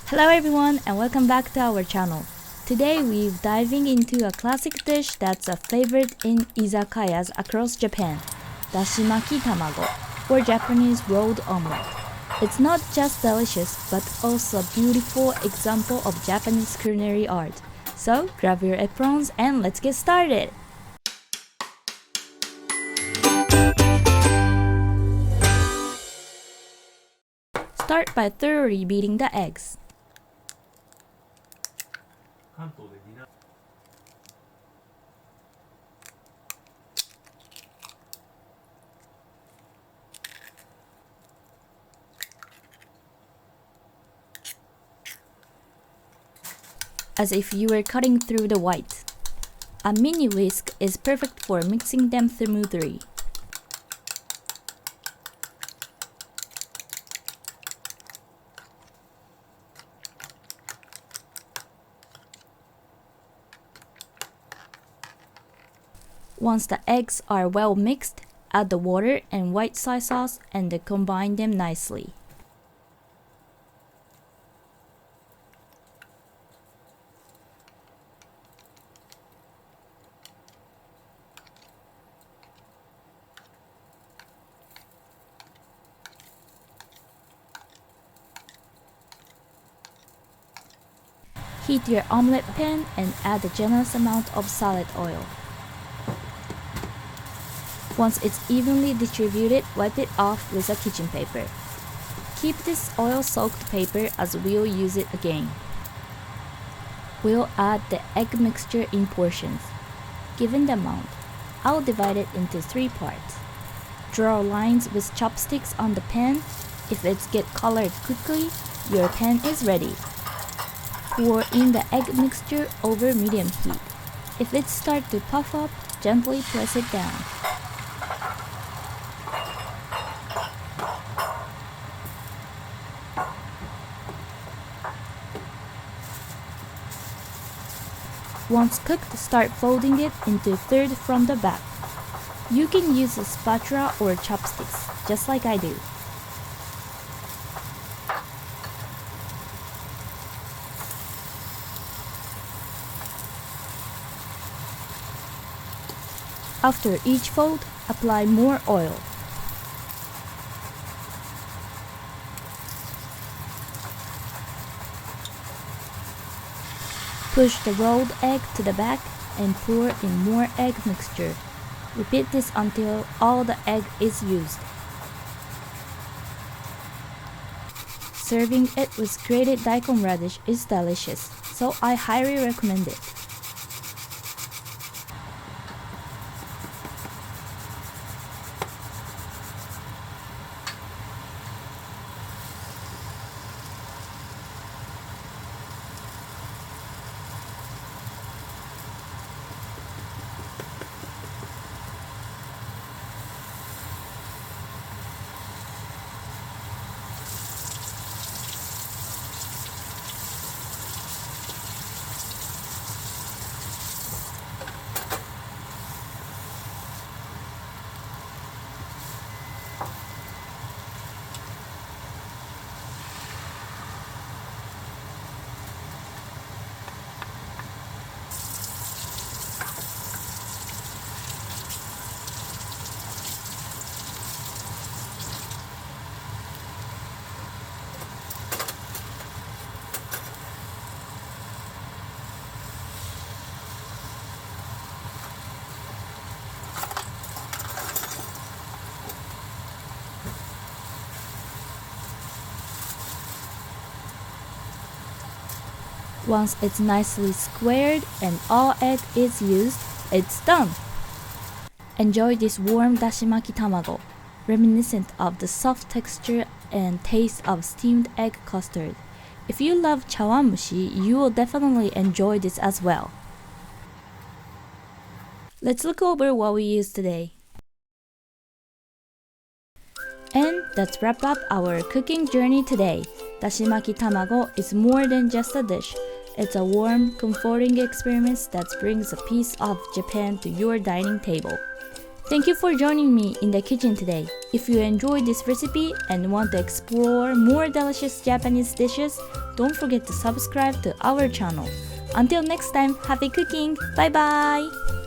Hello everyone and welcome back to our channel. Today we're diving into a classic dish that's a favorite in izakayas across Japan, Dashimaki Tamago, or Japanese rolled omelette. It's not just delicious but also a beautiful example of Japanese culinary art. So grab your aprons and let's get started! Start by thoroughly beating the eggs. As if you were cutting through the white. A mini whisk is perfect for mixing them smoothly. Once the eggs are well mixed, add the water and white soy sauce and combine them nicely. Heat your omelette pan and add a generous amount of salad oil. Once it's evenly distributed, wipe it off with a kitchen paper. Keep this oil-soaked paper as we'll use it again. We'll add the egg mixture in portions. Given the amount, I'll divide it into 3 parts. Draw lines with chopsticks on the pan. If it gets colored quickly, your pan is ready. Pour in the egg mixture over medium heat. If it starts to puff up, gently press it down. Once cooked, start folding it into third from the back. You can use a spatula or chopsticks, just like I do. After each fold, apply more oil. Push the rolled egg to the back and pour in more egg mixture. Repeat this until all the egg is used. Serving it with grated daikon radish is delicious, so I highly recommend it. Once it's nicely squared and all egg is used, it's done! Enjoy this warm Dashimaki Tamago, reminiscent of the soft texture and taste of steamed egg custard. If you love chawanmushi, you will definitely enjoy this as well. Let's look over what we used today. And that's wrap up our cooking journey today. Dashimaki Tamago is more than just a dish. It's a warm, comforting experience that brings a piece of Japan to your dining table. Thank you for joining me in the kitchen today. If you enjoyed this recipe and want to explore more delicious Japanese dishes, don't forget to subscribe to our channel. Until next time, happy cooking! Bye bye!